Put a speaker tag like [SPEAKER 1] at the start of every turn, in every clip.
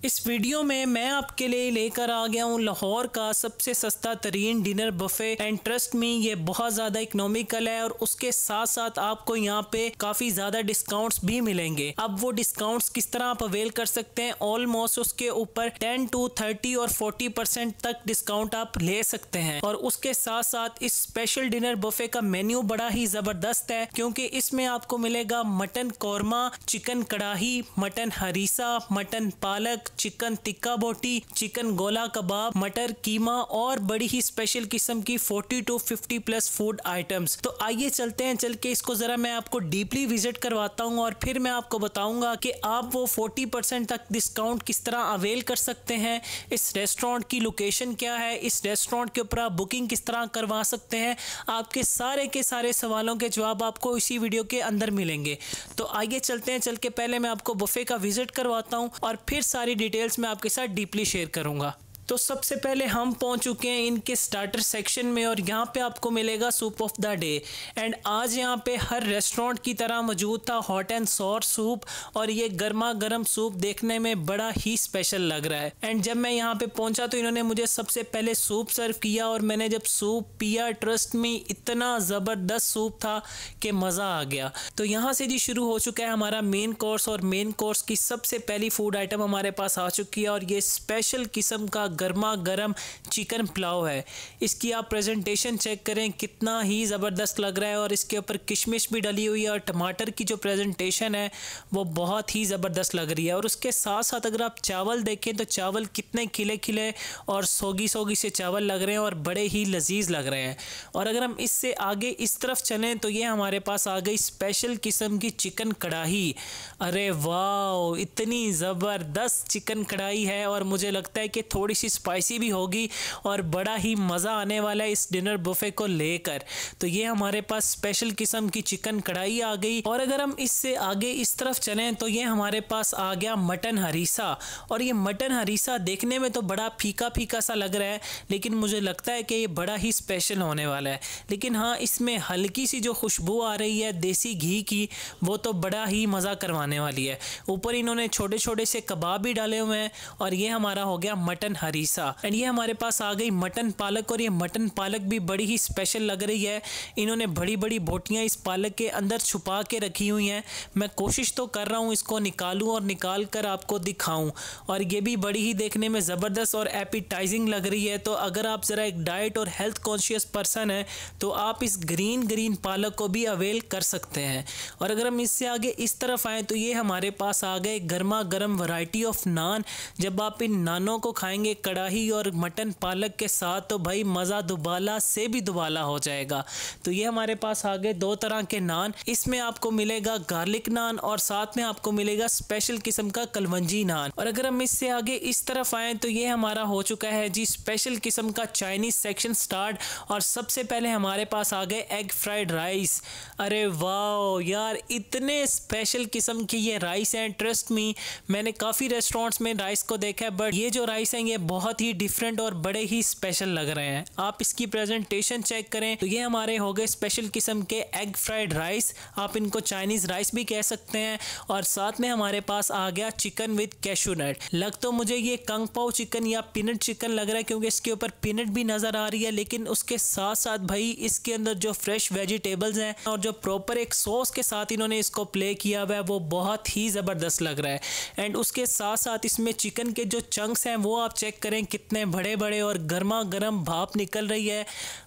[SPEAKER 1] इस वीडियो में मैं आपके लिए लेकर आ गया हूँ लाहौर का सबसे सस्ता तरीन dinner buffet and trust me ये बहुत ज़्यादा इकोनॉमिकल है और उसके साथ साथ आपको यहाँ पे काफ़ी ज़्यादा डिस्काउंट्स भी मिलेंगे। अब वो डिस्काउंट्स किस तरह आप अवेल कर सकते हैं, ऑलमोस्ट उसके ऊपर 10 to 30 और 40% तक डिस्काउंट आप ले सकते हैं। और उसके साथ साथ इस स्पेशल डिनर बुफे का मेन्यू बड़ा ही ज़बरदस्त है क्योंकि इसमें आपको मिलेगा मटन कौरमा, चिकन कढ़ाई, मटन हरीसा, मटन पालक, चिकन टिक्का बोटी, चिकन गोला कबाब, मटर कीमा और बड़ी ही स्पेशल किस्म की 40 to 50 प्लस फूड आइटम्स। तो आइए चलते हैं, चल के इसको जरा मैं आपको डीपली विजिट करवाता हूं और फिर मैं आपको बताऊंगा कि आप वो 40% तक डिस्काउंट किस तरह अवेल कर सकते हैं, इस रेस्टोरेंट की लोकेशन क्या है, इस रेस्टोरेंट के ऊपर आप बुकिंग किस तरह करवा सकते हैं। आपके सारे के सारे सवालों के जवाब आपको इसी वीडियो के अंदर मिलेंगे। तो आइए चलते हैं, चल के पहले मैं आपको बुफे का विजिट करवाता हूं और फिर सारी डिटेल्स मैं आपके साथ डीपली शेयर करूंगा। तो सबसे पहले हम पहुंच चुके हैं इनके स्टार्टर सेक्शन में और यहाँ पे आपको मिलेगा soup of the day. And आज यहाँ पे हर रेस्टोरेंट की तरह मौजूद था हॉट एंड सॉर सूप और ये गर्मा गर्म सूप देखने में बड़ा ही स्पेशल लग रहा है। एंड जब मैं यहाँ पे पहुंचा तो इन्होंने मुझे सबसे पहले सूप सर्व किया और मैंने जब सूप पिया, ट्रस्ट में इतना ज़बरदस्त सूप था कि मज़ा आ गया। तो यहाँ से जी शुरू हो चुका है हमारा मेन कोर्स और मेन कोर्स की सबसे पहली फूड आइटम हमारे पास आ चुकी है और ये स्पेशल किस्म का गर्मा गर्म चिकन पुलाव है। इसकी आप प्रेजेंटेशन चेक करें, कितना ही ज़बरदस्त लग रहा है और इसके ऊपर किशमिश भी डली हुई है और टमाटर की जो प्रेजेंटेशन है वो बहुत ही ज़बरदस्त लग रही है। और उसके साथ साथ अगर आप चावल देखें तो चावल कितने खिले खिले और सोगी सोगी से चावल लग रहे हैं और बड़े ही लजीज लग रहे हैं। और अगर हम इससे आगे इस तरफ चलें तो ये हमारे पास आ गई स्पेशल किस्म की चिकन कढ़ाई। अरे वाह, इतनी ज़बरदस्त चिकन कढ़ाई है और मुझे लगता है कि थोड़ी सी स्पाइसी भी होगी और बड़ा ही मज़ा आने वाला है इस डिनर बुफे को लेकर। तो ये हमारे पास स्पेशल किस्म की चिकन कढ़ाई आ गई। और अगर हम इससे आगे इस तरफ चलें तो ये हमारे पास आ गया मटन हरीसा। और ये मटन हरीसा देखने में तो बड़ा फीका फीका सा लग रहा है लेकिन मुझे लगता है कि ये बड़ा ही स्पेशल होने वाला है। लेकिन हाँ, इसमें हल्की सी जो खुशबू आ रही है देसी घी की वो तो बड़ा ही मज़ा करवाने वाली है। ऊपर इन्होंने छोटे छोटे से कबाब भी डाले हुए हैं और ये हमारा हो गया मटन हरीसा। एंड ये हमारे पास आ गई मटन पालक और ये मटन पालक भी बड़ी ही स्पेशल लग रही है। इन्होंने बड़ी बड़ी बोटियां इस पालक के अंदर छुपा के रखी हुई हैं। मैं कोशिश तो कर रहा हूँ इसको निकालूं और निकाल कर आपको दिखाऊं। और ये भी बड़ी ही देखने में ज़बरदस्त और एपिटाइजिंग लग रही है। तो अगर आप ज़रा एक डाइट और हेल्थ कॉन्शियस पर्सन है तो आप इस ग्रीन पालक को भी अवेल कर सकते हैं। और अगर हम इससे आगे इस तरफ आए तो ये हमारे पास आ गए गर्मा गर्म वैरायटी ऑफ नान। जब आप इन नानों को खाएंगे कढ़ाई और मटन पालक के साथ तो भाई मज़ा दुबाला से भी दुबाला हो जाएगा। तो ये हमारे पास आ गए दो तरह के नान। इसमें आपको मिलेगा गार्लिक नान और साथ में आपको मिलेगा स्पेशल किस्म का कलवंजी नान। और अगर हम इससे आगे इस तरफ आए तो ये हमारा हो चुका है जी स्पेशल किस्म का चाइनीज सेक्शन स्टार्ट। और सबसे पहले हमारे पास आ गए एग फ्राइड राइस। अरे वाह यार, इतने स्पेशल किस्म की ये राइस हैं। ट्रस्ट मी, मैंने काफ़ी रेस्टोरेंट्स में राइस को देखा है बट ये जो राइस हैं ये बहुत ही डिफरेंट और बड़े ही स्पेशल लग रहे हैं। आप इसकी प्रेजेंटेशन चेक करें तो ये हमारे हो गए स्पेशल किस्म के एग फ्राइड राइस। आप इनको चाइनीज राइस भी कह सकते हैं। और साथ में हमारे पास आ गया चिकन विद कैशू नट। लग तो मुझे ये कंग पाओ चिकन या पीनट चिकन लग रहा है क्योंकि इसके ऊपर पीनट भी नजर आ रही है, लेकिन उसके साथ साथ भाई इसके अंदर जो फ्रेश वेजिटेबल्स हैं और जो प्रॉपर एक सॉस के साथ इन्होंने इसको प्ले किया हुआ है वो बहुत ही ज़बरदस्त लग रहा है। एंड उसके साथ साथ इसमें चिकन के जो चंक्स हैं वो आप चेक करें कितने बड़े बड़े और गर्मा गर्म भाप निकल रही है।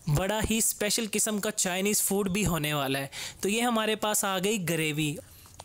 [SPEAKER 1] बड़ा ही स्पेशल किस्म का चाइनीज़ फूड भी होने वाला है। तो ये हमारे पास आ गई ग्रेवी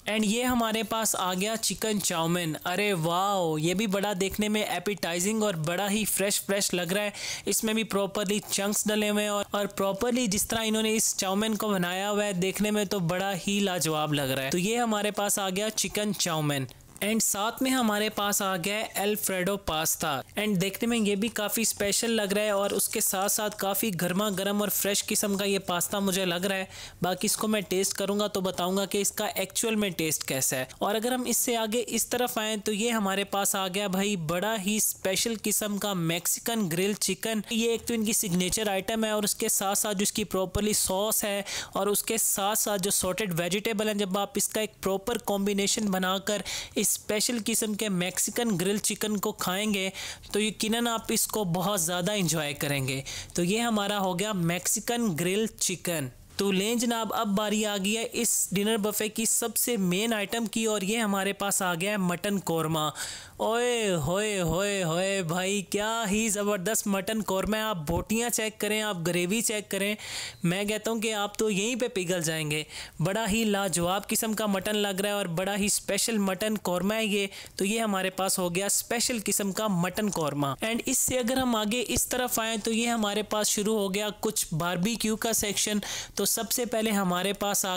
[SPEAKER 1] एंड ये हमारे पास आ गया चिकन चाउमीन। अरे वाह, ये भी बड़ा देखने में एपिटाइजिंग और बड़ा ही फ्रेश लग रहा है। इसमें भी प्रॉपरली चंक्स डले हुए हैं और प्रॉपरली जिस तरह इन्होंने इस चाउमीन को बनाया हुआ है देखने में तो बड़ा ही लाजवाब लग रहा है। तो ये हमारे पास आ गया चिकन चाउमीन एंड साथ में हमारे पास आ गया है अल्फ्रेडो पास्ता। एंड देखने में ये भी काफ़ी स्पेशल लग रहा है और उसके साथ साथ काफ़ी गर्मा गर्म और फ्रेश किस्म का ये पास्ता मुझे लग रहा है। बाकी इसको मैं टेस्ट करूँगा तो बताऊँगा कि इसका एक्चुअल में टेस्ट कैसा है। और अगर हम इससे आगे इस तरफ आएँ तो ये हमारे पास आ गया भाई बड़ा ही स्पेशल किस्म का मैक्सिकन ग्रिल चिकन। ये एक तो इनकी सिग्नेचर आइटम है और उसके साथ साथ जो इसकी प्रॉपरली सॉस है और उसके साथ साथ जो सॉर्टेड वेजिटेबल हैं, जब आप इसका एक प्रॉपर कॉम्बिनेशन बनाकर इस स्पेशल किस्म के मैक्सिकन ग्रिल चिकन को खाएंगे तो यकीनन आप इसको बहुत ज़्यादा इंजॉय करेंगे। तो ये हमारा हो गया मैक्सिकन ग्रिल चिकन। तो लें जनाब, अब बारी आ गई है इस डिनर बफे की सबसे मेन आइटम की, और ये हमारे पास आ गया है मटन कौरमा। ओए होए होए होए भाई, क्या ही ज़बरदस्त मटन कौरमा है। आप बोटियाँ चेक करें, आप ग्रेवी चेक करें, मैं कहता हूँ कि आप तो यहीं पे पिघल जाएंगे। बड़ा ही लाजवाब किस्म का मटन लग रहा है और बड़ा ही स्पेशल मटन कौरमा है ये। तो ये हमारे पास हो गया स्पेशल किस्म का मटन कौरमा। एंड इससे अगर हम आगे इस तरफ आएँ तो ये हमारे पास शुरू हो गया कुछ बारबेक्यू का सेक्शन। तो सबसे पहले हमारे पास आ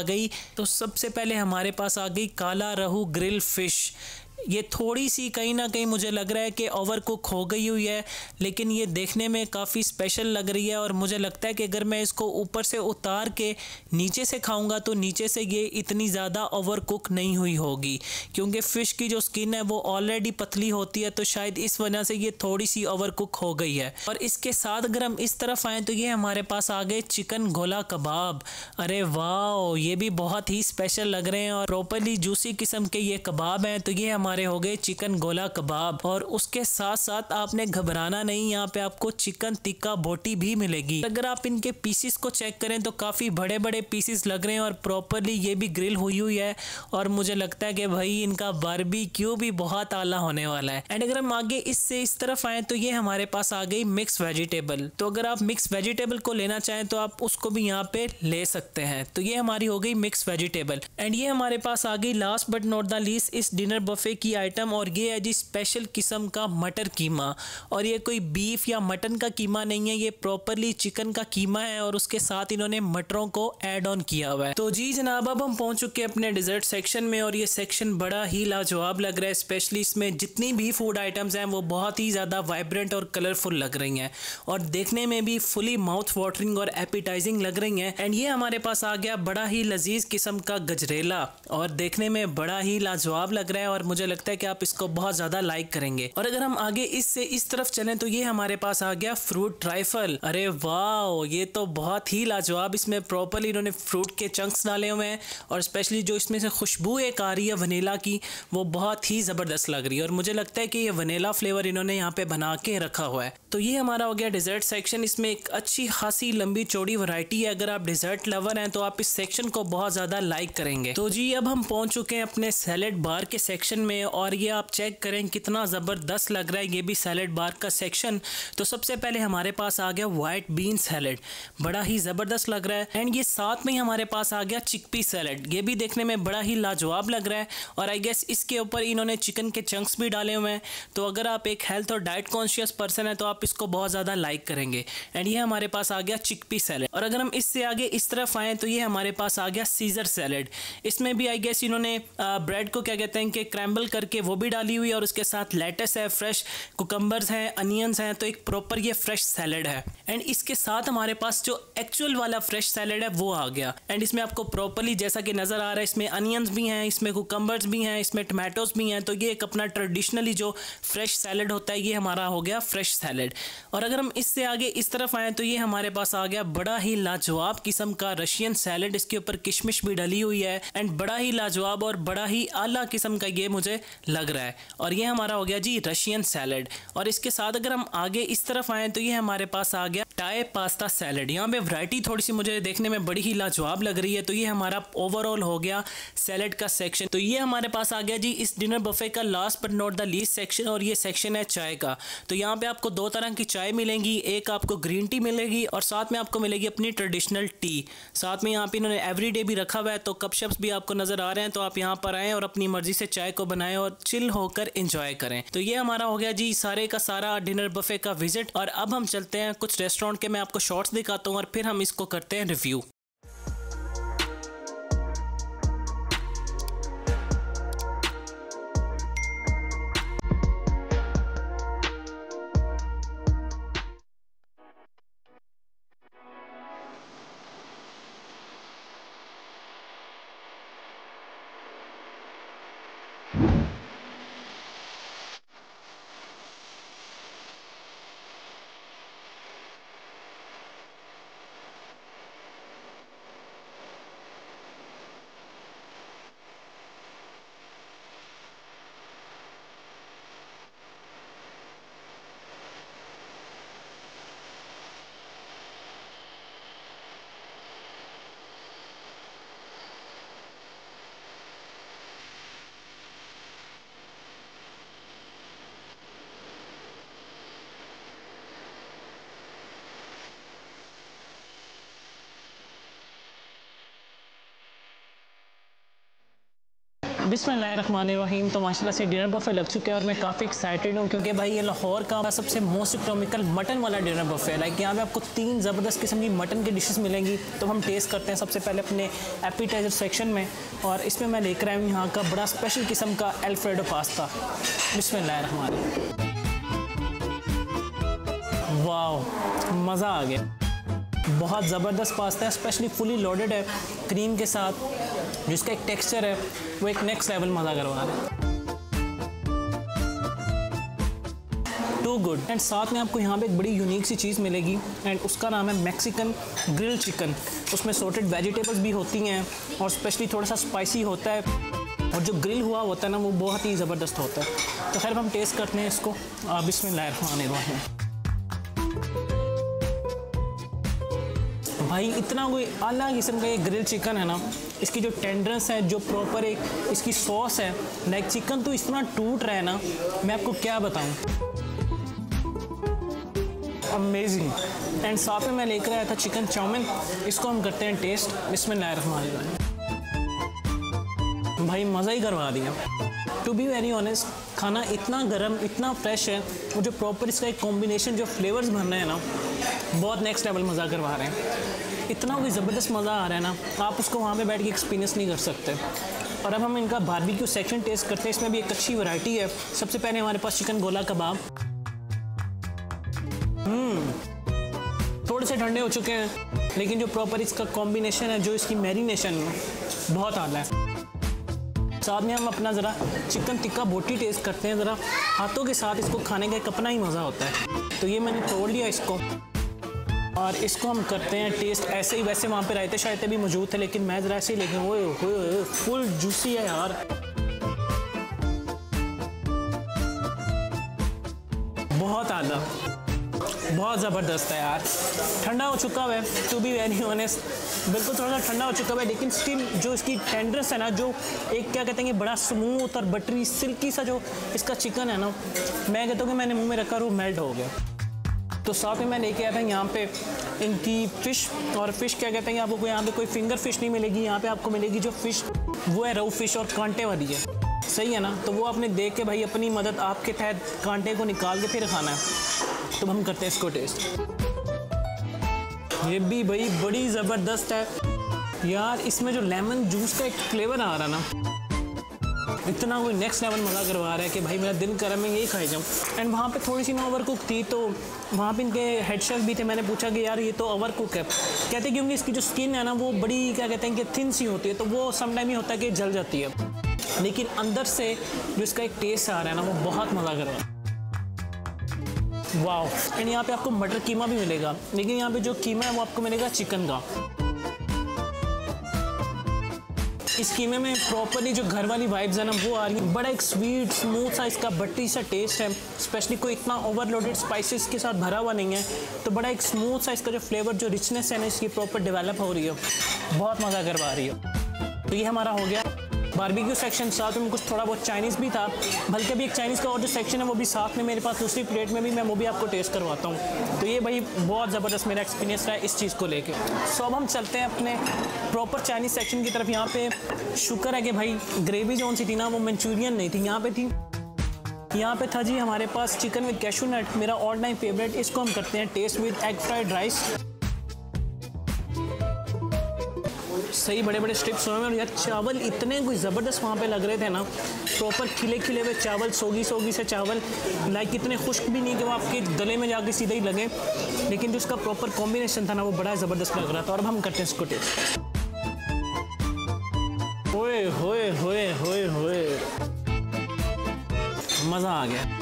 [SPEAKER 1] गई काला रहू ग्रिल फिश। ये थोड़ी सी कहीं ना कहीं मुझे लग रहा है कि ओवर कुक हो गई हुई है, लेकिन ये देखने में काफ़ी स्पेशल लग रही है। और मुझे लगता है कि अगर मैं इसको ऊपर से उतार के नीचे से खाऊंगा तो नीचे से ये इतनी ज़्यादा ओवर कुक नहीं हुई होगी, क्योंकि फ़िश की जो स्किन है वो ऑलरेडी पतली होती है, तो शायद इस वजह से ये थोड़ी सी ओवर कुक हो गई है। और इसके साथ अगर हम इस तरफ आएँ तो ये हमारे पास आ गए चिकन गोला कबाब। अरे वाह, ये भी बहुत ही स्पेशल लग रहे हैं और प्रॉपरली जूसी किस्म के ये कबाब हैं। तो ये हमारे हो गए चिकन गोला कबाब। और उसके साथ साथ आपने घबराना नहीं, यहाँ पे आपको चिकन टिक्का बोटी भी मिलेगी। अगर आप इनके पीसेस को चेक करें तो काफ़ी बड़े बड़े पीसेस लग रहे हैं और प्रॉपरली ये भी ग्रिल हुई हुई है। और मुझे लगता है कि भाई इनका बारबेक्यू भी बहुत आला होने वाला है। एंड अगर हम आगे इससे इस तरफ आए तो ये हमारे पास आ गई मिक्स वेजिटेबल। तो अगर आप मिक्स वेजिटेबल को लेना चाहें तो आप उसको भी यहाँ पे ले सकते हैं। तो ये हमारी हो गई मिक्स वेजिटेबल। एंड ये हमारे पास आ गई last but not the least इस डिनर बफे की आइटम, और ये है जी स्पेशल किस्म का मटर कीमा। और ये कोई बीफ या मटन का कीमा नहीं है, ये प्रॉपरली चिकन का कीमा है और उसके साथ इन्होंने मटरों को ऐड ऑन किया हुआ है। तो जी जनाब, अब हम पहुंच चुके हैं अपने डिजर्ट सेक्शन में और ये सेक्शन बड़ा ही लाजवाब लग रहा है। स्पेशली इसमें जितनी भी फूड आइटम्स हैं वो बहुत ही ज़्यादा वाइब्रेंट और कलरफुल लग रही हैं और देखने में भी फुली माउथ वाटरिंग और एपिटाइजिंग लग रही हैं। एंड ये हमारे पास आ गया बड़ा ही लजीज किस्म का गजरेला, और देखने में बड़ा ही लाजवाब लग रहा है और मुझे लगता है कि आप इसको बहुत ज़्यादा लाइक करेंगे। और अगर हम आगे इससे इस तरफ चलें तो ये हमारे पास आ गया फ्रूट ट्राइफल। अरे वाह, ये तो बहुत ही लाजवाब, इसमें प्रॉपरली इन्होंने फ्रूट के चंक्स डाले हुए हैं और स्पेशली जो इसमें से खुशबू एक आ रही है वनीला की, वो बहुत ही ज़बरदस्त लग रही है और मुझे लगता है कि ये वनीला फ्लेवर इन्होंने यहाँ पे बना के रखा हुआ है। तो ये हमारा हो गया डिज़र्ट सेक्शन। इसमें एक अच्छी खासी लंबी चौड़ी वैरायटी है। अगर आप डिज़र्ट लवर हैं तो आप इस सेक्शन को बहुत ज़्यादा लाइक करेंगे। तो जी अब हम पहुँच चुके हैं अपने सैलेड बार के सेक्शन में और ये आप चेक करें कितना ज़बरदस्त लग रहा है ये भी सैलेड बार का सेक्शन। तो सबसे पहले हमारे पास आ गया वाइट बीन सैलेड, बड़ा ही ज़बरदस्त लग रहा है। एंड ये साथ में ही हमारे पास आ गया चिकपी सैलेड, ये भी देखने में बड़ा ही लाजवाब लग रहा है और आई गेस इसके ऊपर इन्होंने चिकन के चंक्स भी डाले हुए हैं। तो अगर आप एक हेल्थ और डाइट कॉन्शियस पर्सन है तो आप इसको बहुत ज़्यादा लाइक करेंगे। एंड ये हमारे पास आ गया चिकपी सैलेड। और अगर हम इससे आगे इस तरफ आएँ तो ये हमारे पास आ गया सीजर सैलेड। इसमें भी आई गेस इन्होंने ब्रेड को क्या कहते हैं कि क्रैम्बल करके वो भी डाली हुई है और उसके साथ लेटस है, फ्रेश कुकम्बर्स हैं, अनियंस हैं, तो एक प्रॉपर ये फ्रेश सैलेड है। एंड इसके साथ हमारे पास जो एक्चुअल वाला फ्रेश सैलेड है वो आ गया। एंड इसमें आपको प्रॉपरली जैसा कि नज़र आ रहा है इसमें अनियंस भी हैं, इसमें कुकम्बर्स भी हैं, इसमें टमाटोज भी हैं। तो ये एक अपना ट्रेडिशनली जो फ्रेश सैलेड होता है ये हमारा हो गया फ्रेश सैलेड। और अगर हम इससे आगे इस तरफ आएँ तो ये हमारे पास आ गया बड़ा ही लाजवाब किस्म का रशियन सैलेड। इसके ऊपर किशमिश भी डली हुई है एंड बड़ा ही लाजवाब और बड़ा ही आला किस्म का ये मुझे लग रहा है। और ये हमारा हो गया जी रशियन सैलेड। और इसके साथ अगर हम आगे इस तरफ आएँ तो ये हमारे पास आ गया टाई पास्ता सैलेड। यहाँ पे वैरायटी थोड़ी सी मुझे देखने में बड़ी ही लाजवाब लग रही है। तो ये हमारा ओवरऑल हो गया सैलेड का सेक्शन। तो ये हमारे पास आ गया जी इस डिनर बफे का last but not the least section, और ये सेक्शन है चाय का। तो यहाँ पे आपको दो तरह की चाय मिलेंगी, एक आपको ग्रीन टी मिलेगी और साथ में आपको मिलेगी अपनी ट्रेडिशनल टी। साथ में यहाँ पे इन्होंने एवरीडे भी रखा हुआ है, तो कप शप्स भी आपको नजर आ रहे हैं। तो आप यहाँ पर आएँ और अपनी मर्जी से चाय को बनाएं और चिल होकर एंजॉय करें। तो ये हमारा हो गया जी सारे का सारा डिनर बफे का विजिट। और अब हम चलते हैं कुछ रेस्टोरेंट के, मैं आपको शॉर्ट्स दिखाता हूँ और फिर हम इसको करते हैं रिव्यू। बिस्मिल्लाहिर्रहमानिर्रहीम। तो माशाल्लाह से डिनर बफे लग चुके हैं और मैं काफ़ी एक्साइटेड हूँ क्योंकि भाई ये लाहौर का सबसे मोस्ट इकोनॉमिकल मटन वाला डिनर बफे है। लाइक यहाँ पे आपको 3 ज़बरदस्त किस्म की मटन की डिशेस मिलेंगी। तो हम टेस्ट करते हैं सबसे पहले अपने एपिटाइजर सेक्शन में, और इसमें मैं लेकर आया हूँ यहाँ का बड़ा स्पेशल किस्म का अल्फ्रेडो पास्ता। बिस्मिल्लाहिर्रहमानिर्रहीम। वाह, मज़ा आ गया। बहुत ज़बरदस्त पास्ता है, स्पेशली फुली लोडेड है क्रीम के साथ, जिसका एक टेक्सचर है वो एक नेक्स्ट लेवल मज़ा करवा रहा है। To good. एंड साथ में आपको यहाँ पे एक बड़ी यूनिक सी चीज़ मिलेगी एंड उसका नाम है मैक्सिकन ग्रिल चिकन। उसमें सॉर्टेड वेजिटेबल्स भी होती हैं और स्पेशली थोड़ा सा स्पाइसी होता है, और जो ग्रिल हुआ होता है ना वो बहुत ही ज़बरदस्त होता है। तो खैर हम टेस्ट करते हैं इसको। बिस्मिल्लाहिर्रहमानिर्रहीम। भाई इतना कोई आला किस्म का ये ग्रिल चिकन है ना, इसकी जो टेंडरनेस है, जो प्रॉपर एक इसकी सॉस है, लाइक चिकन तो इतना टूट रहा है ना, मैं आपको क्या बताऊं। अमेजिंग। एंड साथ में मैं लेकर आया था चिकन चाउमीन, इसको हम करते हैं टेस्ट। बिस्मिल्लाहिर्रहमानिर्रहीम। भाई मज़ा ही करवा दिया। टू बी वेरी ऑनेस्ट, खाना इतना गर्म, इतना फ्रेश है, वो जो प्रॉपर इसका एक कॉम्बिनेशन जो फ्लेवर्स बन रहे हैं ना, बहुत नेक्स्ट लेवल मज़ा करवा रहे हैं। इतना कोई ज़बरदस्त मज़ा आ रहा है ना, आप उसको वहाँ पे बैठ के एक्सपीरियंस नहीं कर सकते। और अब हम इनका बारबेक्यू सेक्शन टेस्ट करते हैं। इसमें भी एक अच्छी वैरायटी है। सबसे पहले हमारे पास चिकन गोला कबाब। थोड़े से ठंडे हो चुके हैं, लेकिन जो प्रॉपर इसका कॉम्बिनेशन है, जो इसकी मैरिनेशन है, बहुत आला है। साथ में हम अपना ज़रा चिकन टिक्का बोटी टेस्ट करते हैं। ज़रा हाथों के साथ इसको खाने का एक अपना ही मज़ा होता है। तो ये मैंने तोड़ लिया इसको, और इसको हम करते हैं टेस्ट ऐसे ही। वैसे वहाँ पे रायते शायते भी मौजूद थे, लेकिन मैं ज़रा ऐसे ही लेके वो फुल जूसी है यार, बहुत आला, बहुत ज़बरदस्त है यार। ठंडा हो चुका है, टू बी वेरी ऑनेस्ट, बिल्कुल थोड़ा सा ठंडा हो चुका है, लेकिन स्टिल जो इसकी टेंडरनेस है ना, जो एक क्या कहते हैं कि बड़ा स्मूथ और बटरी सिल्की सा जो इसका चिकन है ना, मैं कहता हूँ कि मैंने मुंह में रखा और वो मेल्ट हो गया। तो साथ में मैं लेके आया था यहाँ पे इनकी फ़िश, और फ़िश क्या कहते हैं कि आपको यहाँ पे कोई फिंगर फ़िश नहीं मिलेगी। यहाँ पे आपको मिलेगी जो फ़िश वो है रोहू फ़िश और कांटे वाली है, सही है ना। तो वो आपने देख के भाई अपनी मदद आपके तहत कांटे को निकाल के फिर खाना है। तो हम करते हैं इसको टेस्ट। ये भी भाई बड़ी ज़बरदस्त है यार। इसमें जो लेमन जूस का एक फ्लेवर आ रहा है ना, इतना कोई नेक्स्ट लेवल मज़ा करवा रहा है कि भाई मेरा दिल कर रहा है मैं यही खाई जाऊँ। एंड वहाँ पे थोड़ी सी ना ओवर कुक थी, तो वहाँ पे इनके हेड शेफ भी थे। मैंने पूछा कि यार ये तो ओवर कुक है। कहते क्योंकि इसकी जो स्किन है ना वो बड़ी क्या कहते हैं कि थिन सी होती है, तो वो सम टाइम ही होता है कि जल जाती है, लेकिन अंदर से जो इसका एक टेस्ट आ रहा है ना वो बहुत मज़ा कर रहा है। वाह। एंड यहाँ पे आपको मटर कीमा भी मिलेगा, लेकिन यहाँ पे जो कीमा है वो आपको मिलेगा चिकन का। इस कीमे में प्रॉपरली जो घर वाली वाइब्स है ना वो आ रही है। बड़ा एक स्वीट स्मूथ सा इसका बटरी सा टेस्ट है, स्पेशली कोई इतना ओवरलोडेड स्पाइसेस के साथ भरा हुआ नहीं है। तो बड़ा एक स्मूथ सा इसका जो फ्लेवर, जो रिचनेस है ना इसकी प्रॉपर डेवलप हो रही है, बहुत मज़ा करवा रही है। तो ये हमारा हो गया बारबेक्यू सेक्शन। साथ में कुछ थोड़ा बहुत चाइनीज़ भी था, बल्कि अभी एक चाइनीज़ का और जो सेक्शन है वो भी साथ में मेरे पास दूसरी प्लेट में भी, मैं वो भी आपको टेस्ट करवाता हूँ। तो ये भाई बहुत ज़बरदस्त मेरा एक्सपीरियंस रहा है इस चीज़ को लेके। सो अब हम चलते हैं अपने प्रॉपर चाइनीज़ सेक्शन की तरफ। यहाँ पे शुक्र है कि भाई ग्रेवी जो सी थी ना वो मंचूरियन नहीं थी, यहाँ पे थी। यहाँ पे था जी हमारे पास चिकन विद कैशू नट, मेरा ऑल टाइम फेवरेट। इसको हम करते हैं taste with egg fried rice. सही बड़े बड़े स्ट्रिप्स हुए हैं, और यार चावल इतने कोई ज़बरदस्त वहाँ पे लग रहे थे ना, प्रॉपर खिले खिले हुए चावल, सोगी सोगी से चावल, लाइक इतने खुश्क भी नहीं कि वो आपके गले में जाके सीधे ही लगे, लेकिन जो इसका प्रॉपर कॉम्बिनेशन था ना वो बड़ा ज़बरदस्त लग रहा था। और अब हम करते हैं इसको टेस्ट। होए होए होए होए होए, मज़ा आ गया।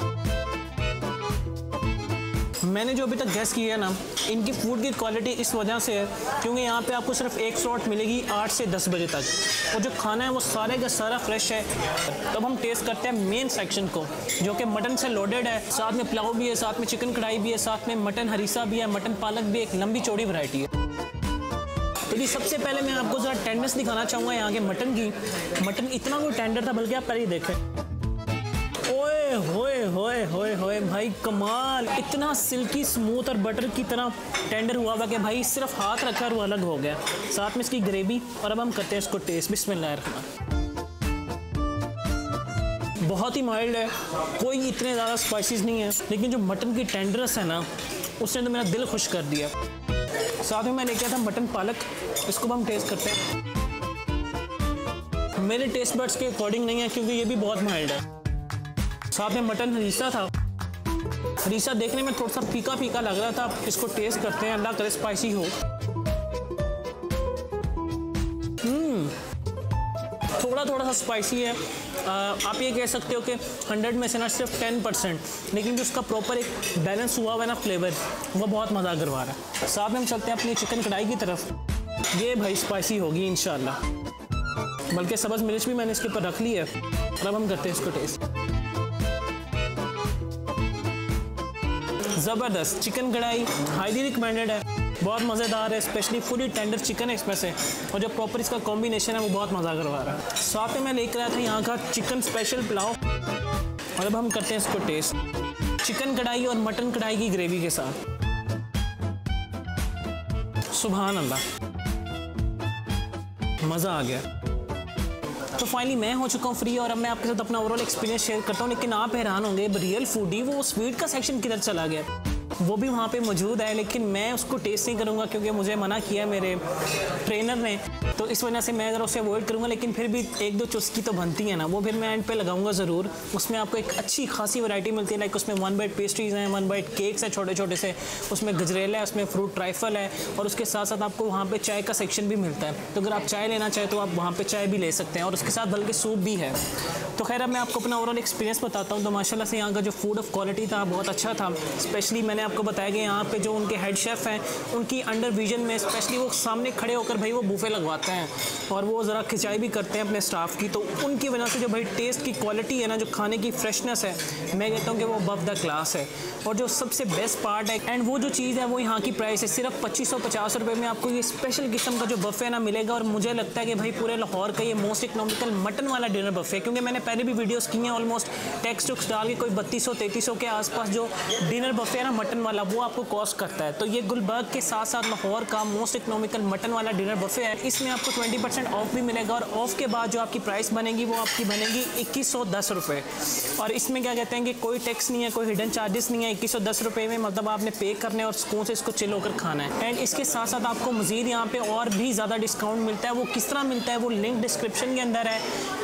[SPEAKER 1] मैंने जो अभी तक गैस किया है ना, इनकी फूड की क्वालिटी इस वजह से है क्योंकि यहाँ पे आपको सिर्फ एक स्लॉट मिलेगी 8 से 10 बजे तक, और जो खाना है वो सारे का सारा फ्रेश है। तब हम टेस्ट करते हैं मेन सेक्शन को, जो कि मटन से लोडेड है। साथ में पुलाव भी है, साथ में चिकन कढ़ाई भी है, साथ में मटन हरीसा भी है, मटन पालक भी, एक लंबी चौड़ी वैरायटी है। तो जी सबसे पहले मैं आपको ज़रा टेंडरनेस दिखाना चाहूँगा यहाँ के मटन की। मटन इतना कोई टेंडर था, बल्कि आप पहले ही देखें। ओए होए होए होए होए भाई कमाल, इतना सिल्की स्मूथ और बटर की तरह टेंडर हुआ कि भाई सिर्फ हाथ रखा और वो अलग हो गया। साथ में इसकी ग्रेवी। और अब हम करते हैं इसको टेस्ट। बिस्मिल्लाहिर्रहमान। बहुत ही माइल्ड है, कोई इतने ज़्यादा स्पाइसेस नहीं है, लेकिन जो मटन की टेंडरनेस है ना, उसने तो मेरा दिल खुश कर दिया। साथ में मैं लेके आया था मटन पालक, इसको हम टेस्ट करते हैं। मेरे टेस्ट बड्स के अकॉर्डिंग नहीं है क्योंकि ये भी बहुत माइल्ड है। साथ में मटन हरीसा था, हरीसा देखने में थोड़ा सा फीका फीका लग रहा था। इसको टेस्ट करते हैं, अल्लाह करे स्पाइसी हो। थोड़ा थोड़ा सा स्पाइसी है। आप ये कह सकते हो कि 100 में से ना सिर्फ 10%, लेकिन जो उसका प्रॉपर एक बैलेंस हुआ है ना फ्लेवर, वो बहुत मज़ा करवा रहा है। साथ में हम चलते हैं अपनी चिकन कढ़ाई की तरफ। ये भाई स्पाइसी होगी इंशाल्लाह, बल्कि सब्ज़ मिर्च भी मैंने इसके ऊपर रख ली है। और अब हम करते हैं इसको टेस्ट। ज़बरदस्त चिकन कढ़ाई, हाईली रिकमेंडेड है, बहुत मज़ेदार है, स्पेशली फुली टेंडर चिकन है इसमें से, और जो प्रॉपर इसका कॉम्बिनेशन है वो बहुत मज़ा करवा रहा है। साथ में मैं लेकर आया था यहाँ का चिकन स्पेशल पुलाव, और अब हम करते हैं इसको टेस्ट चिकन कढ़ाई और मटन कढ़ाई की ग्रेवी के साथ। सुभान अल्लाह, मज़ा आ गया। तो फाइनली मैं हो चुका हूँ फ्री, और अब मैं आपके साथ अपना ओवरऑल एक्सपीरियंस शेयर करता हूँ। लेकिन आप हैरान होंगे, रियल फूडी वो स्वीट का सेक्शन किधर चला गया। वो भी वहाँ पे मौजूद है, लेकिन मैं उसको टेस्ट नहीं करूँगा क्योंकि मुझे मना किया मेरे ट्रेनर ने, तो इस वजह से मैं ज़रा उसे अवॉइड करूँगा। लेकिन फिर भी एक दो चुस्की तो बनती है ना, वो फिर मैं एंड पे लगाऊंगा ज़रूर। उसमें आपको एक अच्छी खासी वैरायटी मिलती है, लाइक उसमें 1 बाइट पेस्ट्रीज़ हैं, 1 बाइट केक्स हैं छोटे छोटे से, उसमें गजरेला है, उसमें फ्रूट ट्राइफल है, और उसके साथ साथ आपको वहाँ पर चाय का सेक्शन भी मिलता है। तो अगर आप चाय लेना चाहें तो आप वहाँ पर चाय भी ले सकते हैं, और उसके साथ बल्कि सूप भी है। तो खैर अब मैं आपको अपना ओवरऑल एक्सपीरियंस बताता हूँ। तो माशाल्लाह से यहाँ का जो फूड ऑफ क्वालिटी था बहुत अच्छा था। स्पेशली मैंने आपको बताया कि यहाँ पे जो उनके हेड शेफ़ हैं, उनकी अंडर विजन में स्पेशली वो सामने खड़े होकर भाई वो बुफे लगवाते हैं, और वो ज़रा खिंचाई भी करते हैं अपने स्टाफ की। तो उनकी वजह से जो भाई टेस्ट की क्वालिटी है ना, जो खाने की फ्रेशनेस है, मैं कहता हूँ कि वो अबव द क्लास है। और जो सबसे बेस्ट पार्ट है एंड वो जो चीज़ है वो यहाँ की प्राइस है सिर्फ 2550 रुपये में आपको ये स्पेशल किस्म का जो बफ़े ना मिलेगा। और मुझे लगता है कि भाई पूरे लाहौर का ये मोस्ट इकोनॉमिकल मटन वाला डिनर बफ़े, क्योंकि मैंने पहले भी वीडियोस की हैं ऑलमोस्ट टैक्स टुक्स डाल के कोई 3200-3300 के आसपास जो डिनर बफ़े है ना मटन वाला, वो आपको कॉस्ट करता है। तो ये गुलबर्ग के साथ साथ लाहौर का मोस्ट इकोनॉमिकल मटन वाला डिनर बफ़े है। इसमें आपको 20% ऑफ भी मिलेगा, और ऑफ के बाद जो आपकी प्राइस बनेगी वो आपकी बनेगी 2110 रुपये। और इसमें क्या कहते हैं कि कोई टैक्स नहीं है, कोई हिडन चार्जेस नहीं है। 2110 रुपये में मतलब आपने पे करने और सुकून से इसको चिल होकर खाना है। एंड इसके साथ साथ आपको मज़ीद यहाँ पे और भी ज़्यादा डिस्काउंट मिलता है। वो किस तरह मिलता है वो लिंक डिस्क्रिप्शन के अंदर है।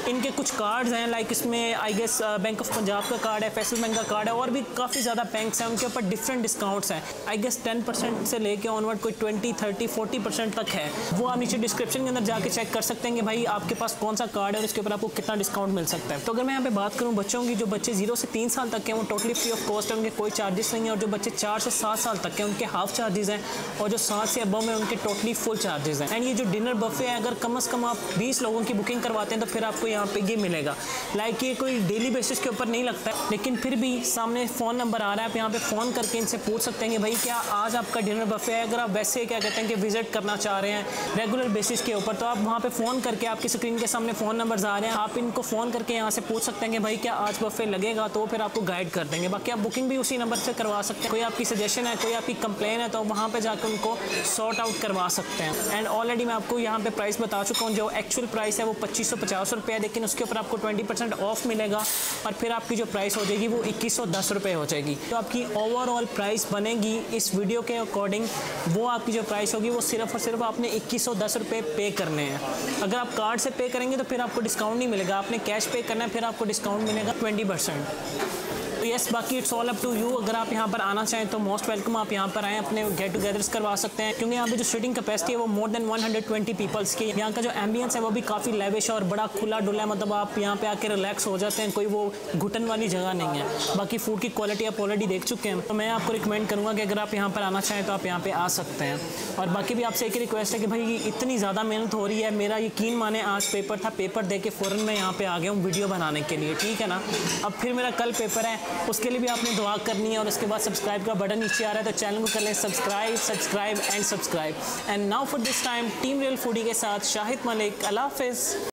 [SPEAKER 1] इनके कुछ कार्ड्स हैं, लाइक इसमें I guess bank of Punjab का कार्ड है, फैसल बैंक का कार्ड है, और भी काफ़ी ज़्यादा बैंक्स हैं, उनके ऊपर डिफरेंट डिस्काउंट्स हैं। आई गेस 10% से लेके ऑनवर्ड कोई 20, 30, 40% तक है। वो आप नीचे डिस्क्रिप्शन के अंदर जाके चेक कर सकते हैं कि भाई आपके पास कौन सा कार्ड है और उसके ऊपर आपको कितना डिस्काउंट मिल सकता है। तो अगर मैं यहाँ पे बात करूँ बच्चों की, जो बच्चे 0 से 3 साल तक हैं वो टोटली फ्री ऑफ कॉस्ट है, उनके कोई चार्जेस नहीं है। और जो बच्चे 4 से 7 साल तक हैं उनके हाफ चार्जेस हैं, और जो 7 से अबव में उनके टोटली फुल चार्जेस हैं। एंड ये जो डिनर बफे है, अगर कम से कम आप 20 लोगों की बुकिंग करवाते हैं तो फिर आपको यहाँ पे ये मिलेगा। लाइक ये कोई डेली बेसिस के ऊपर नहीं लगता है, लेकिन फिर भी सामने फ़ोन नंबर आ रहा है, आप यहाँ पे फ़ोन करके इनसे पूछ सकते हैं कि भाई क्या आज आपका डिनर बफे है। अगर आप वैसे क्या कहते हैं कि विजिट करना चाह रहे हैं रेगुलर बेसिस के ऊपर, तो आप वहाँ पे फ़ोन करके, आपकी स्क्रीन के सामने फ़ोन नंबर्स आ रहे हैं, आप इनको फ़ोन करके यहाँ से पूछ सकते हैं कि भाई क्या आज बफे लगेगा, तो फिर आपको गाइड कर देंगे। बाकी आप बुकिंग भी उसी नंबर से करवा सकते हैं। कोई आपकी सजेशन है, कोई आपकी कंप्लेन है, तो वहाँ पे जाकर उनको सॉर्ट आउट करवा सकते हैं। एंड ऑलरेडी मैं आपको यहाँ पे प्राइस बता चुका हूँ। जो एक्चुअल प्राइस है वो 2550 रुपये है, लेकिन उसके ऊपर आपको 20% ऑफ मिलेगा, और फिर आपकी जो प्राइस हो जाएगी वो 2110 रुपये हो जाएगी। तो आपकी ओवरऑल प्राइस बनेगी इस वीडियो के अकॉर्डिंग, वो आपकी जो प्राइस होगी वो सिर्फ और सिर्फ आपने 2110 रुपये पे करने हैं। अगर आप कार्ड से पे करेंगे तो फिर आपको डिस्काउंट नहीं मिलेगा, आपने कैश पे करना है, फिर आपको डिस्काउंट मिलेगा 20%। तो यस, बाकी it's all up to you. अगर आप यहाँ पर आना चाहें तो मोस्ट वेलकम, आप यहाँ पर आएँ, अपने गेट टुगेदर्स करवा सकते हैं, क्योंकि यहाँ पे जो सीटिंग कैपेसिटी है वो मोर देन 120 पीपल्स की। यहाँ का जो एम्बियंस है वो भी काफ़ी लेविश है और बड़ा खुला डुला है, मतलब आप यहाँ पे आके रिलैक्स हो जाते हैं, कोई वो घुटन वाली जगह नहीं है। बाकी फूड की क्वालिटी आप ऑलरेडी देख चुके हैं, तो मैं आपको रिकमेंड करूँगा कि अगर आप यहाँ पर आना चाहें तो आप यहाँ पर आ सकते हैं। और बाकी भी आपसे एक रिक्वेस्ट है कि भाई इतनी ज़्यादा मेहनत हो रही है, मेरा यकीन माने आज पेपर था, पेपर दे के फ़ौरन मैं यहाँ पर आ गया हूँ वीडियो बनाने के लिए, ठीक है ना। अब फिर मेरा कल पेपर है, उसके लिए भी आपने दुआ करनी है। और उसके बाद सब्सक्राइब का बटन नीचे आ रहा है, तो चैनल को कर लें subscribe and subscribe. And now for this time team real foodie के साथ शाहिद मलिक, अल्लाह हाफ़िज़।